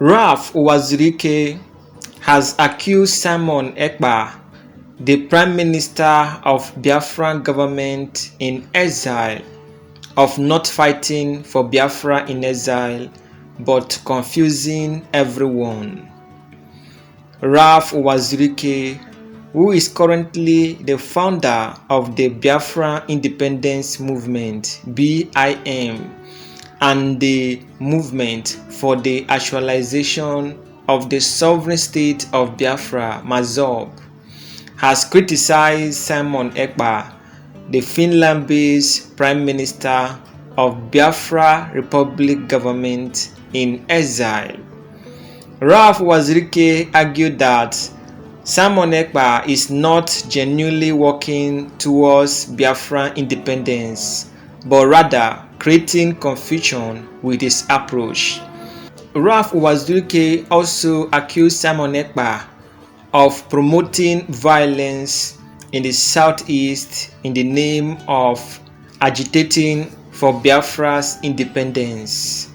Ralph Uwazuruike has accused Simon Ekpa, the Prime Minister of Biafran government in exile, of not fighting for Biafra in exile but confusing everyone. Ralph Uwazuruike, who is currently the founder of the Biafra Independence Movement (BIM) and the Movement for the Actualization of the Sovereign State of Biafra (MAZOB), has criticized Simon Ekpa, the Finland-based Prime Minister of Biafra Republic government in exile. Ralph Uwazuruike argued that Simon Ekpa is not genuinely working towards Biafran independence, but rather creating confusion with his approach. Ralph Uwazuruike also accused Simon Ekpa of promoting violence in the southeast in the name of agitating for Biafra's independence.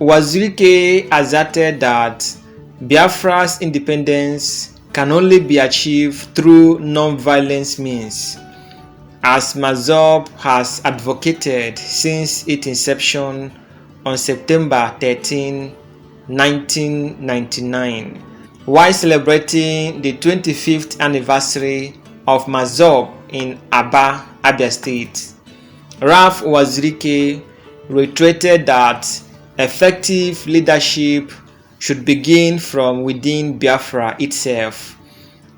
Uwazuruike asserted that Biafra's independence can only be achieved through non-violence means, as MAZOB has advocated since its inception on September 13, 1999, while celebrating the 25th anniversary of MAZOB in Aba, Abia State. Ralph Uwazuruike reiterated that effective leadership should begin from within Biafra itself,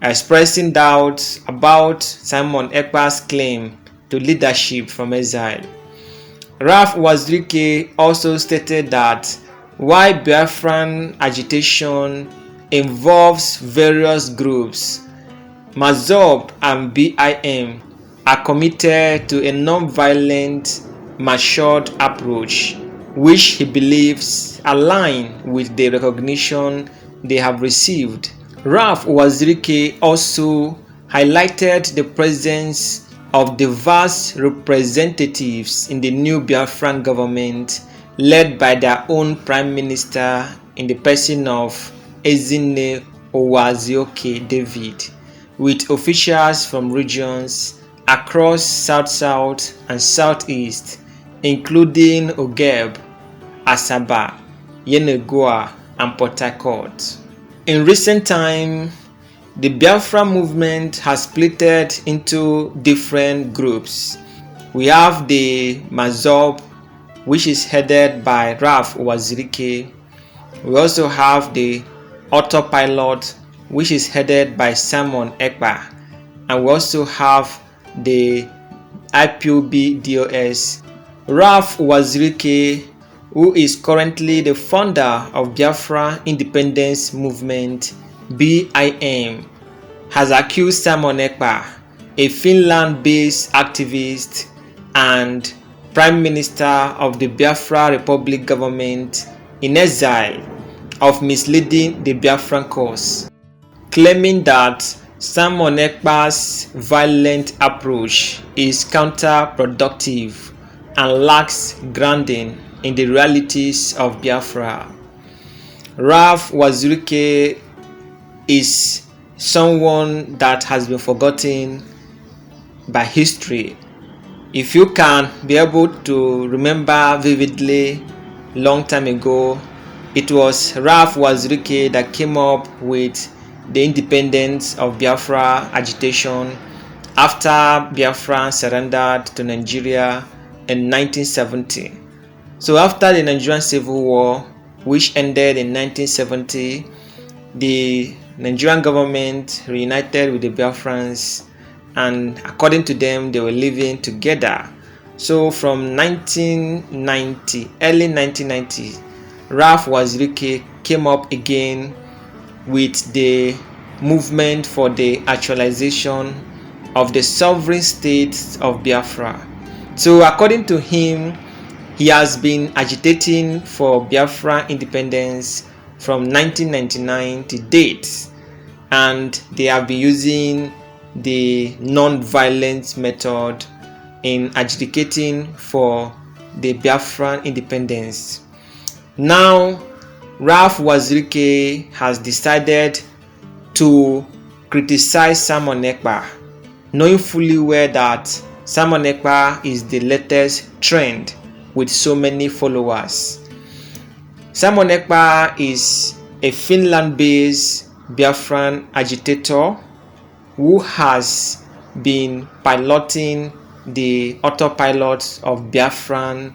expressing doubts about Simon Ekpa's claim to leadership from exile. Ralph Uwazuruike also stated that while Biafran agitation involves various groups, MAZOB and BIM are committed to a non-violent, matured approach, which he believes align with the recognition they have received. Ralph Uwazuruike also highlighted the presence of diverse representatives in the new Biafran government led by their own Prime Minister in the person of Ezinne Uwazuruike David, with officials from regions across South-South and Southeast, including Ogeb, Asaba, Yenagoa, and Port Harcourt. In recent time, the Biafra movement has splitted into different groups. We have the MAZOB, which is headed by Ralph Uwazuruike. We also have the Autopilot, which is headed by Simon Ekpa, and we also have the IPOB-DOS. Ralph Uwazuruike, who is currently the founder of Biafra Independence Movement (BIM), has accused Simon Ekpa, a Finland-based activist and Prime Minister of the Biafra Republic government in exile, of misleading the Biafran cause, claiming that Simon Ekpa's violent approach is counterproductive and lacks grounding in the realities of Biafra. Ralph Uwazuruike is someone that has been forgotten by history. If you can be able to remember vividly, long time ago, it was Ralph Uwazuruike that came up with the independence of Biafra agitation after Biafra surrendered to Nigeria in 1970. So after the Nigerian Civil War, which ended in 1970, the Nigerian government reunited with the Biafrans, and according to them, they were living together. So from early 1990, Ralph Uwazuruike came up again with the movement for the actualization of the sovereign state of Biafra. So according to him, he has been agitating for Biafra independence from 1999 to date, and they have been using the non-violent method in agitating for the Biafran independence. Now, Ralph Uwazuruike has decided to criticize Simon Ekpa, knowing fully well that Simon Ekpa is the latest trend with so many followers. Simon Ekpa is a Finland-based Biafran agitator who has been piloting the autopilot of Biafran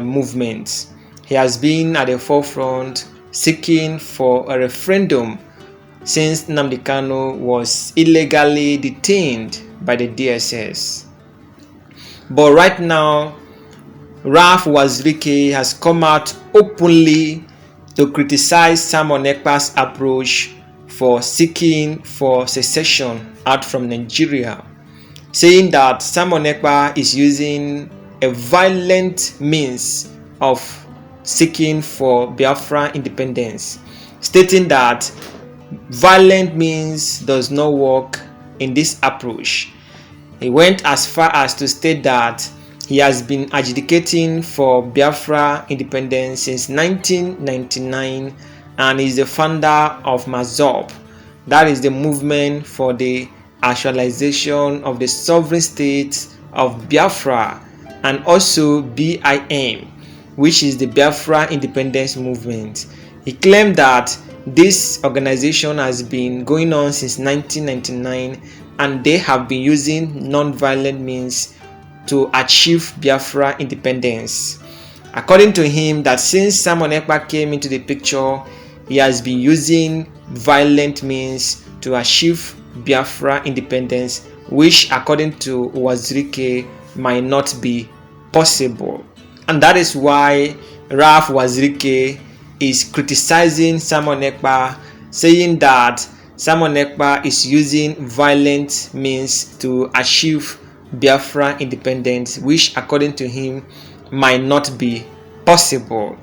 movement. He has been at the forefront seeking for a referendum since Nnamdi Kanu was illegally detained by the DSS. But right now, Ralph Uwazuruike has come out openly to criticize Simon Ekpa's approach for seeking for secession out from Nigeria, saying that Simon Ekpa is using a violent means of seeking for Biafra independence, stating that violent means does not work in this approach. He went as far as to state that he has been agitating for Biafra independence since 1999 and is the founder of MAZOP, that is the movement for the actualization of the sovereign state of Biafra, and also BIM, which is the Biafra independence movement. He claimed that this organization has been going on since 1999 and they have been using non-violent means to achieve Biafra independence. According to him, that since Simon Ekpa came into the picture, he has been using violent means to achieve Biafra independence, which according to Uwazuruike might not be possible. And that is why Ralph Uwazuruike is criticizing Simon Ekpa, saying that Simon Ekpa is using violent means to achieve Biafra independence, which according to him might not be possible.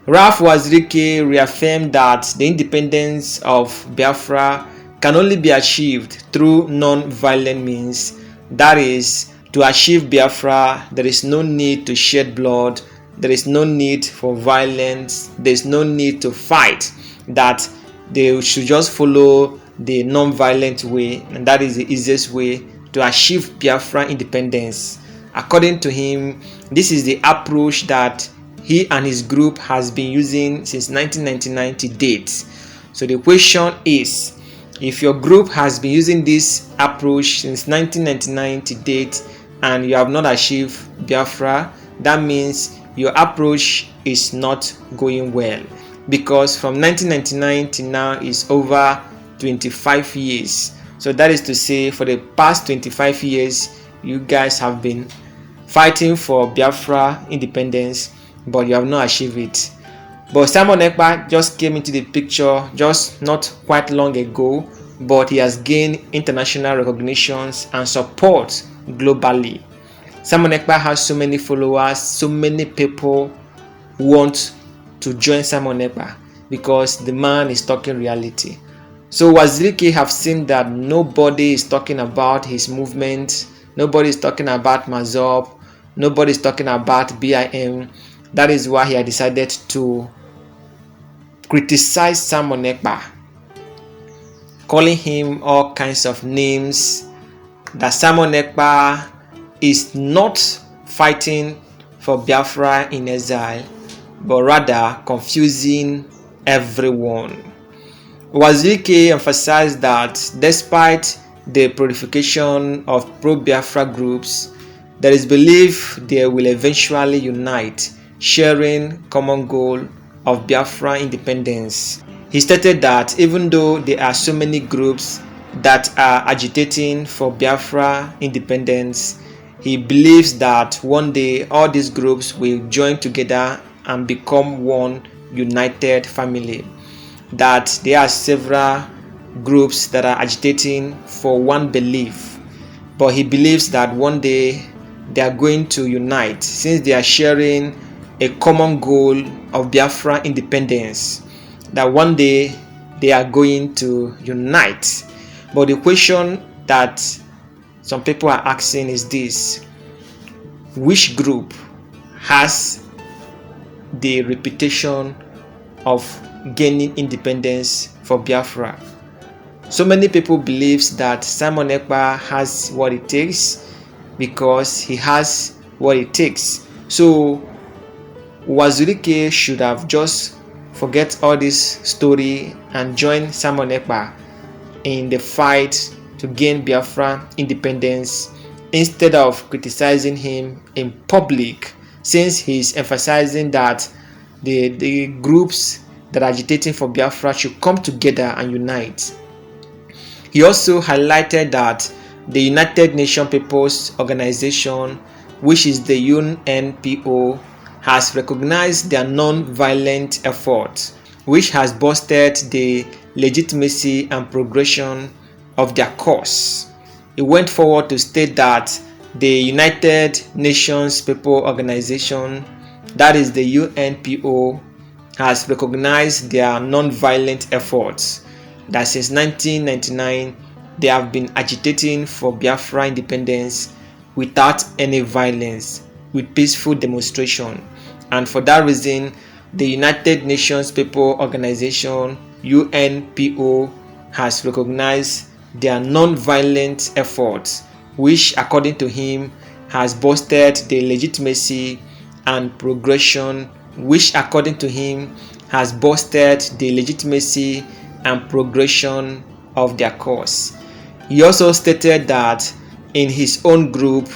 Ralph Uwazuruike reaffirmed that the independence of Biafra can only be achieved through non-violent means. That is, to achieve Biafra, there is no need to shed blood, there is no need for violence, there is no need to fight, that they should just follow the non-violent way, and that is the easiest way to achieve Biafra independence. According to him, this is the approach that he and his group has been using since 1999 to date. So the question is, if your group has been using this approach since 1999 to date and you have not achieved Biafra, that means your approach is not going well, because from 1999 to now is over 25 years. So that is to say, for the past 25 years, you guys have been fighting for Biafra independence, but you have not achieved it. But Simon Ekpa just came into the picture just not quite long ago, but he has gained international recognitions and support globally. Simon Ekpa has so many followers, so many people want to join Simon Ekpa because the man is talking reality. So Uwazuruike have seen that nobody is talking about his movement, nobody is talking about MAZOP, nobody is talking about BIM. That is why he had decided to criticize Simon Ekpa, calling him all kinds of names, that Simon Ekpa is not fighting for Biafra in exile, but rather confusing everyone. Uwazuruike emphasized that despite the proliferation of pro-Biafra groups, there is belief they will eventually unite, sharing common goal of Biafra independence. He stated that even though there are so many groups that are agitating for Biafra independence, he believes that one day all these groups will join together and become one united family. That there are several groups that are agitating for one belief, but he believes that one day they are going to unite since they are sharing a common goal of Biafra independence, that one day they are going to unite. But the question that some people are asking is this: which group has the reputation of gaining independence for Biafra. So many people believe that Simon Ekpa has what it takes because he has what it takes. So Uwazuruike should have just forget all this story and join Simon Ekpa in the fight to gain Biafra independence instead of criticizing him in public, since he's emphasizing that the groups that are agitating for Biafra should come together and unite. He also highlighted that the United Nations People's Organization, which is the UNPO, has recognized their non-violent efforts, which has boosted the legitimacy and progression of their cause. He went forward to state that the United Nations People Organization, that is the UNPO, has recognized their non-violent efforts, that since 1999 they have been agitating for Biafra independence without any violence, with peaceful demonstration. And for that reason, the United Nations People Organization, UNPO, has recognized their non-violent efforts, which according to him has boosted the legitimacy and progression, which according to him has boosted the legitimacy and progression of their cause. He also stated that in his own group,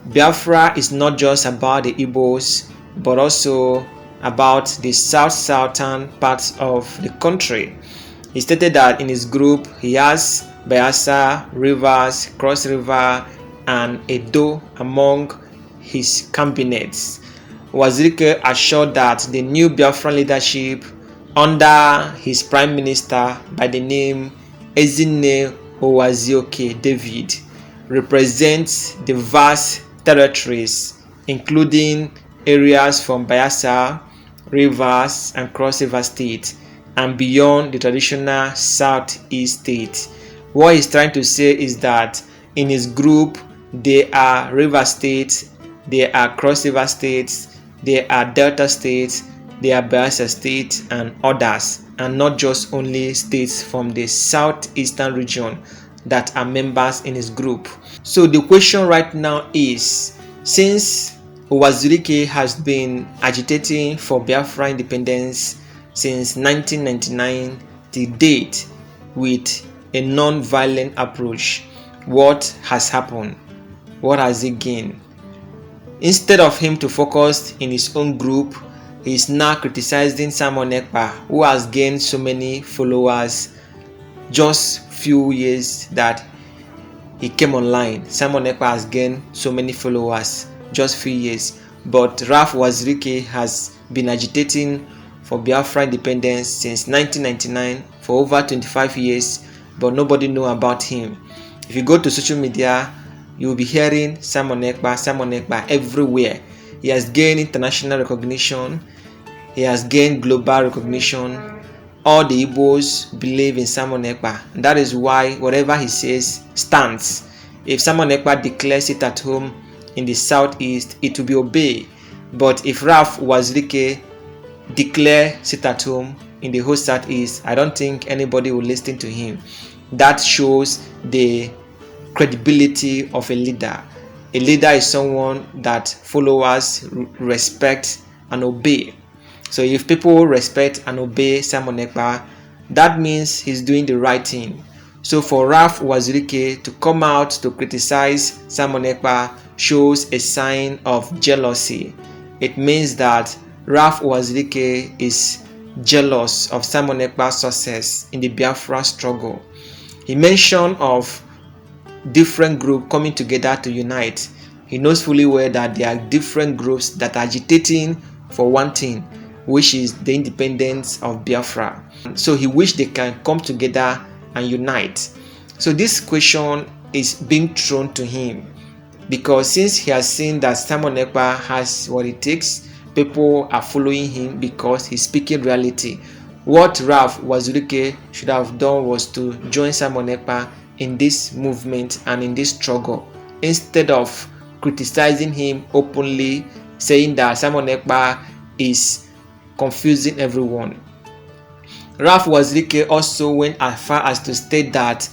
Biafra is not just about the Igbos, but also about the southern parts of the country. He stated that in his group, he has Bayelsa, Rivers, Cross River, and Edo among his cabinets. Uwazuruike assured that the new Biafran leadership under his prime minister by the name Ezine Uwazuruike David represents the vast territories, including areas from Bayelsa, Rivers, and Cross River State, and beyond the traditional Southeast state. What he's trying to say is that in his group, there are River States, there are Cross River States, there are Delta States, there are Bayelsa State, and others, and not just only states from the southeastern region that are members in his group. So the question right now is, since Uwazuruike has been agitating for Biafra independence since 1999 to date with a non-violent approach, what has happened? What has he gained? Instead of him to focus in his own group, he is now criticizing Simon Ekpa, who has gained so many followers just few years that he came online. Simon Ekpa has gained so many followers just few years, but Uwazuruike has been agitating for Biafra independence since 1999 for over 25 years, but nobody know about him. If you go to social media, you will be hearing Simon Ekpa everywhere. He has gained international recognition. He has gained global recognition. All the Igbos believe in Simon Ekpa. And that is why whatever he says stands. If Simon Ekpa declares it at home in the southeast, it will be obeyed. But if Uwazuruike declares it at home in the whole southeast, I don't think anybody will listen to him. That shows the credibility of a leader. A leader is someone that followers respect and obey. So if people respect and obey Simon Ekpa, that means he's doing the right thing. So for Uwazuruike to come out to criticize Simon Ekpa shows a sign of jealousy. It means that Uwazuruike is jealous of Simon Ekpa's success in the Biafra struggle. He mentioned of different groups coming together to unite. He knows fully well that there are different groups that are agitating for one thing, which is the independence of Biafra. So he wished they can come together and unite. So this question is being thrown to him because since he has seen that Simon Ekpa has what it takes, people are following him because he's speaking reality. What Uwazuruike should have done was to join Simon Ekpa in this movement and in this struggle, instead of criticizing him openly, saying that Simon Ekpa is confusing everyone. Ralph Uwazuruike also went as far as to state that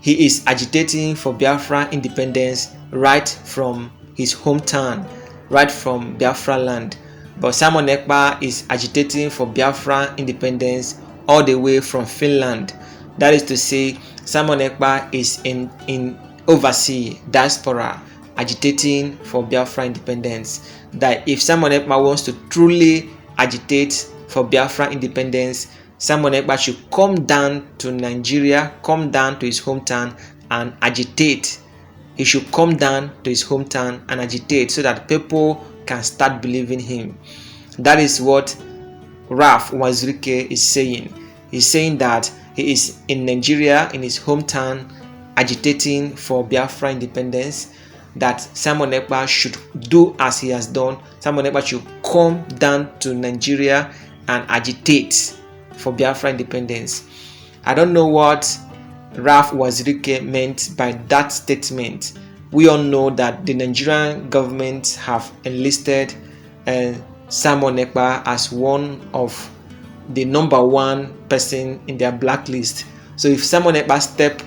he is agitating for Biafra independence right from his hometown, right from Biafra land. But Simon Ekpa is agitating for Biafra independence all the way from Finland. That is to say, Simon Ekpa is in overseas diaspora agitating for Biafra independence. That if Simon Ekpa wants to truly agitate for Biafra independence, Simon Ekpa should come down to Nigeria, come down to his hometown and agitate. He should come down to his hometown and agitate so that people can start believing him. That is what Ralph Uwazuruike is saying. He's saying that he is in Nigeria, in his hometown, agitating for Biafra independence, that Simon Ekpa should do as he has done. Simon Ekpa should come down to Nigeria and agitate for Biafra independence. I don't know what Ralph Uwazuruike meant by that statement. We all know that the Nigerian government have enlisted Simon Ekpa as one of the number one person in their blacklist. So if Simon Ekpa step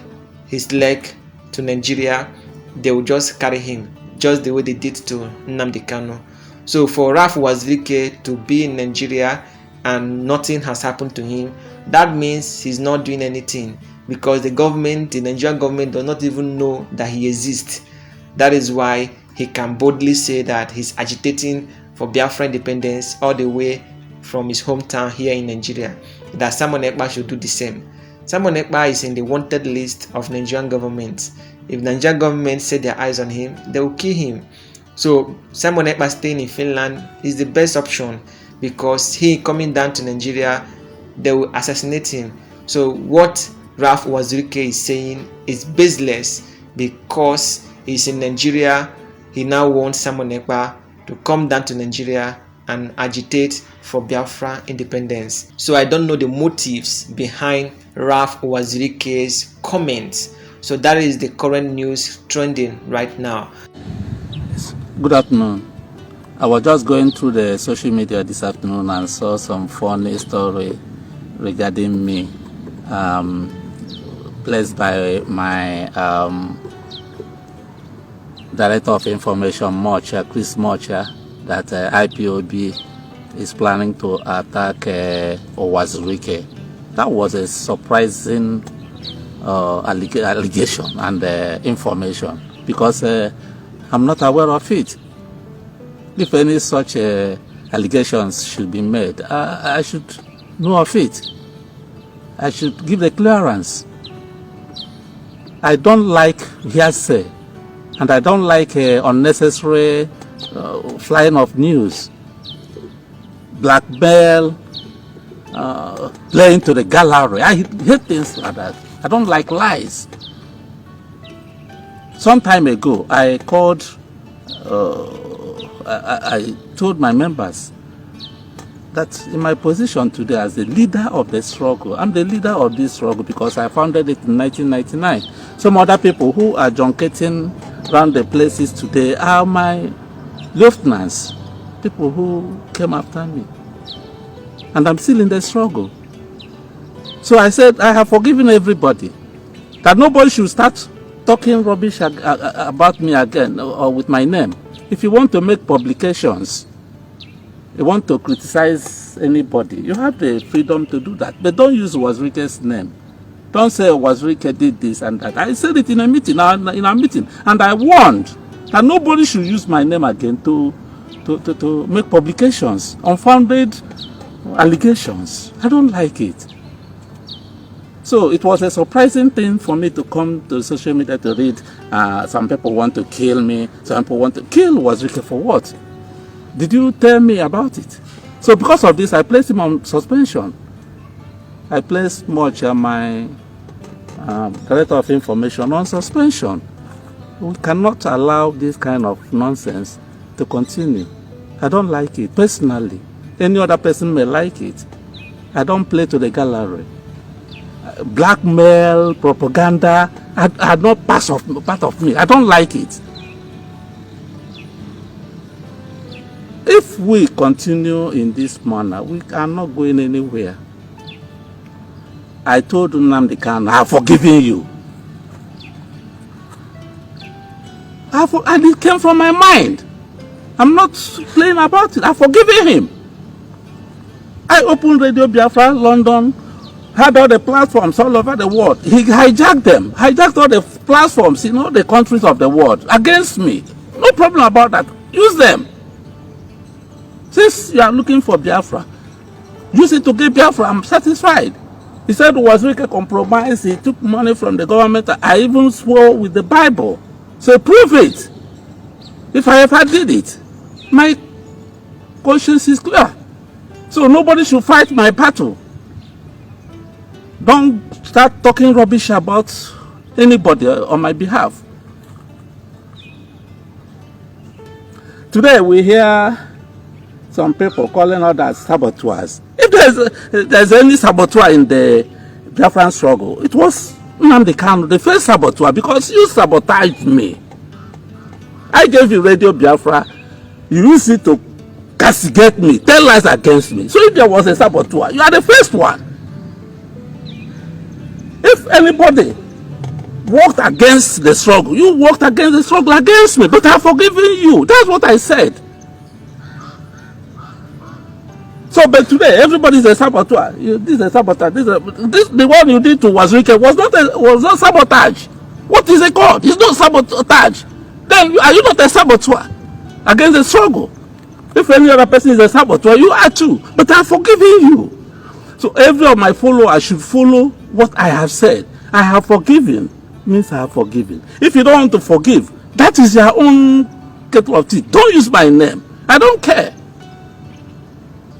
his leg to Nigeria, they will just carry him, just the way they did to Nnamdi Kanu. So for Ralph Uwazuruike to be in Nigeria and nothing has happened to him, that means he's not doing anything, because the Nigerian government does not even know that he exists. That is why he can boldly say that he's agitating for Biafra independence all the way from his hometown here in Nigeria. That Simon Ekpa should do the same. Simon Ekpa is in the wanted list of Nigerian government. If Nigerian government set their eyes on him, they will kill him. So Simon Ekpa staying in Finland is the best option, because he coming down to Nigeria, they will assassinate him. So what Ralph Uwazuruike is saying is baseless, because he's in Nigeria. He now wants Simon Ekpa to come down to Nigeria and agitate for Biafra independence. So I don't know the motives behind Ralph Uwazuruike's comments. So that is the current news trending right now. Good afternoon. I was just going through the social media this afternoon and saw some funny story regarding me, placed by my Director of Information, Chris Mocha, that IPOB is planning to attack Uwazuruike. That was a surprising allegation and information, because I'm not aware of it. If any such allegations should be made, I should know of it. I should give the clearance. I don't like hearsay, and I don't like unnecessary flying of news, blackmail, playing to the gallery. I hate things like that. I don't like lies. Some time ago, I called, I told my members that in my position today as the leader of the struggle, I'm the leader of this struggle because I founded it in 1999. Some other people who are junketing around the places today are my lieutenants, people who came after me. And I'm still in the struggle. So I said, I have forgiven everybody. That nobody should start talking rubbish about me again or with my name. If you want to make publications, you want to criticize anybody, you have the freedom to do that. But don't use Uwazuruike's name. Don't say Uwazuruike did this and that. I said it in a meeting, and I warned that nobody should use my name again to make publications, unfounded allegations. I don't like it. So it was a surprising thing for me to come to social media to read. Some people want to kill me. Some people want to kill Uwazuruike for what? Did you tell me about it? So because of this, I placed him on suspension. I placed Mocha, my Director of Information, on suspension. We cannot allow this kind of nonsense to continue. I don't like it personally. Any other person may like it. I don't play to the gallery. Blackmail, propaganda are not part of me. I don't like it. If we continue in this manner, we are not going anywhere. I told Nnamdi Kanu, I've forgiven you. And it came from my mind. I'm not playing about it. I've forgiven him. I opened Radio Biafra, London, had all the platforms all over the world. He hijacked them, hijacked all the platforms in all the countries of the world against me. No problem about that. Use them. Since you are looking for Biafra, use it to get Biafra. I'm satisfied. He said Uwazuruike compromised. He took money from the government. I even swore with the Bible. So prove it. If I ever did it, my conscience is clear. So nobody should fight my battle. Don't start talking rubbish about anybody on my behalf. Today we hear some people calling others saboteurs. If there's any saboteur in the Biafran struggle, it was Nnamdi Kanu, the first saboteur, because you sabotaged me. I gave you Radio Biafra. You used it to castigate me, tell lies against me. So if there was a saboteur, you are the first one. If anybody worked against the struggle, you worked against the struggle against me, but I've forgiven you. That's what I said. So, but today, everybody's a saboteur. This is a sabotage. The one you did to Uwazuruike was not sabotage. What is it called? It's not sabotage. Then are you not a saboteur against the struggle? If any other person is a saboteur, you are too. But I've forgiven you. So every of my followers should follow what I have said. I have forgiven means I have forgiven. If you don't want to forgive, that is your own kettle of tea. Don't use my name. I don't care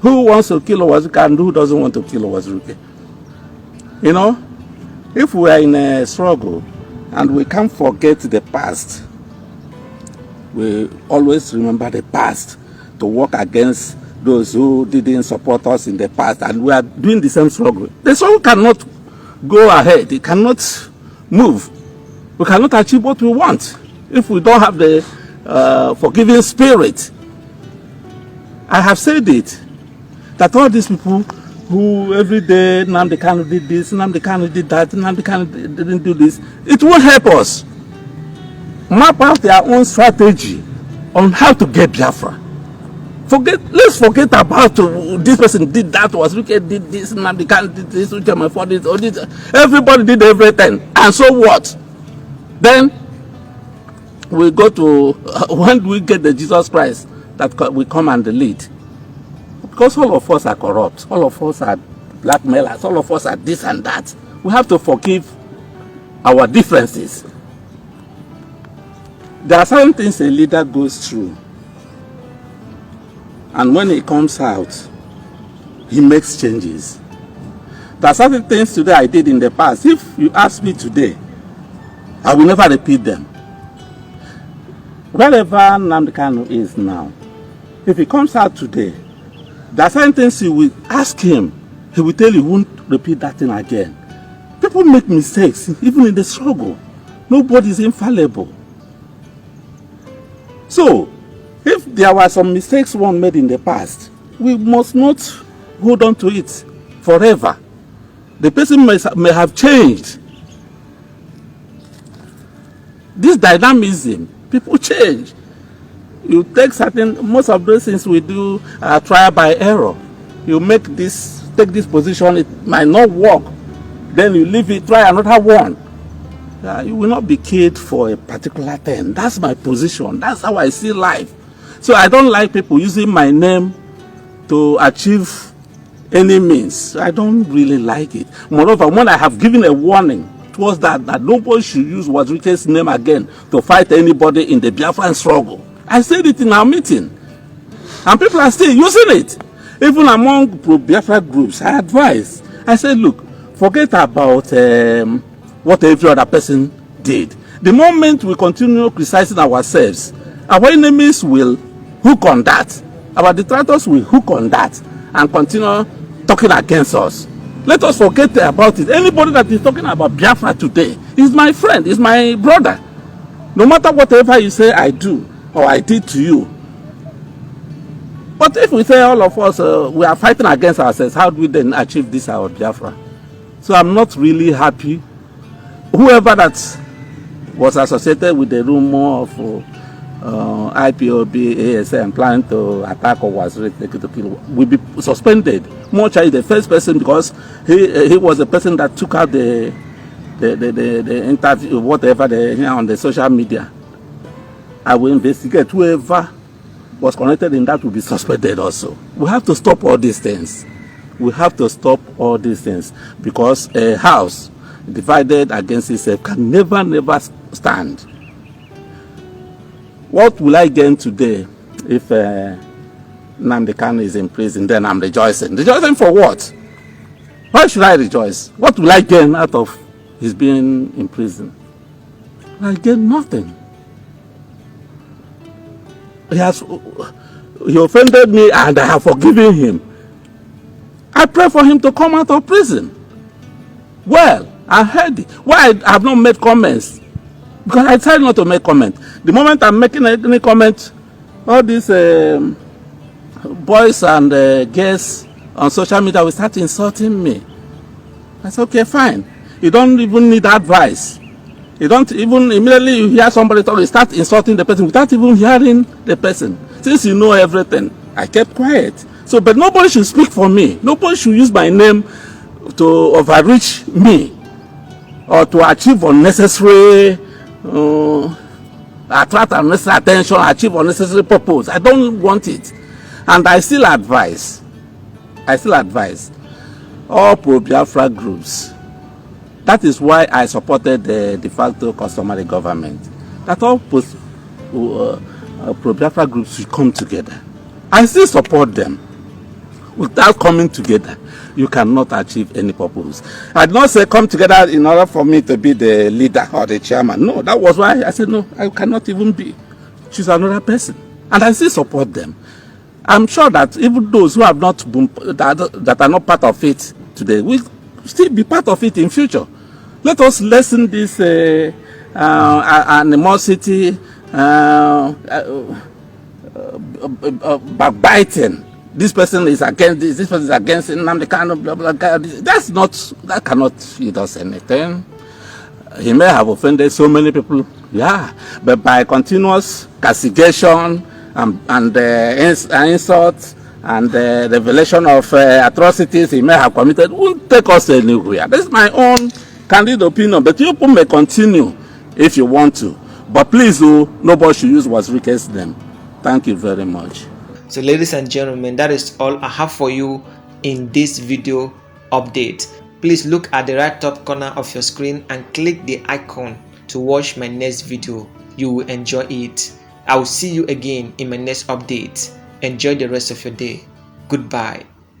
who wants to kill Uwazuruike and who doesn't want to kill Uwazuruike. You know, if we are in a struggle and we can't forget the past, we always remember the past to work against those who didn't support us in the past, and we are doing the same struggle. The struggle cannot go ahead. It cannot move. We cannot achieve what we want if we don't have the forgiving spirit. I have said it, that all these people who every day, Nnamdi Kanu did this, Nnamdi Kanu did that, Nnamdi Kanu didn't do this, it won't help us map out their own strategy on how to get Biafra. Let's forget about this person did that, Uwazuruike did this, Nnamdi Kanu did this, Uche did all this. Everybody did everything, and so what? Then we go to when we get the Jesus Christ that we come and lead. Because all of us are corrupt, all of us are blackmailers, all of us are this and that. We have to forgive our differences. There are certain things a leader goes through, and when he comes out, he makes changes. There are certain things today I did in the past. If you ask me today, I will never repeat them. Wherever Nnamdi Kanu is now, if he comes out today, there are certain things you will ask him, he will tell you he won't repeat that thing again. People make mistakes, even in the struggle. Nobody is infallible. So, if there were some mistakes one made in the past, we must not hold on to it forever. The person may have changed. This dynamism, people change. You take most of those things we do trial by error. You take this position, it might not work. Then you leave it, try another one. You will not be killed for a particular thing. That's my position. That's how I see life. So I don't like people using my name to achieve any means. I don't really like it. Moreover, when I have given a warning towards that nobody should use Uwazuruike's name again to fight anybody in the Biafran struggle. I said it in our meeting, and people are still using it. Even among pro-Biafra groups, I advise. I said, look, forget about what every other person did. The moment we continue criticizing ourselves, our enemies will hook on that. Our detractors will hook on that and continue talking against us. Let us forget about it. Anybody that is talking about Biafra today is my friend, is my brother. No matter whatever you say I do or I did to you. But if we say all of us, we are fighting against ourselves, how do we then achieve this our Biafra? So I'm not really happy. Whoever that was associated with the rumor of IPOB, ASM planning to attack Uwazuruike to kill will be suspended. Much as the first person, because he was the person that took out the interview, whatever on the social media. I will investigate. Whoever was connected in that will be suspended also. We have to stop all these things. We have to stop all these things, because a house divided against itself can never stand. What will I gain today if Nnamdi Kanu is in prison? Then I'm rejoicing. Rejoicing for what? Why should I rejoice? What will I gain out of his being in prison? I gain nothing. He offended me and I have forgiven him. I pray for him to come out of prison. Well, I heard it. Why I have not made comments? Because I tried not to make comment. The moment I'm making any comment, all these boys and girls on social media will start insulting me. I said, okay, fine. You don't even need advice. You don't even, immediately you hear somebody talk, you start insulting the person without even hearing the person. Since you know everything, I kept quiet. So, but nobody should speak for me. Nobody should use my name to overreach me or to achieve unnecessary, attract unnecessary attention, achieve unnecessary purpose. I don't want it. And I still advise all pro-Biafra groups. That is why I supported the de facto customary government. That all pro-Biafra groups should come together. I still support them. Without coming together, you cannot achieve any purpose. I did not say come together in order for me to be the leader or the chairman. No, that was why I said no, I cannot even be. Choose another person. And I still support them. I'm sure that even those who have not been, that are not part of it today will still be part of it in future. Let us lessen this animosity, backbiting. This person is against this person is against Nnamdi Kanu, blah, blah, blah. That cannot feed us anything. He may have offended so many people, yeah, but by continuous castigation and insults and the revelation of atrocities he may have committed won't take us anywhere. This is my own candid opinion, but you people may continue if you want to. But please, nobody should use Uwazuruike's name. Thank you very much. So ladies and gentlemen, that is all I have for you in this video update. Please look at the right top corner of your screen and click the icon to watch my next video. You will enjoy it. I will see you again in my next update. Enjoy the rest of your day. Goodbye.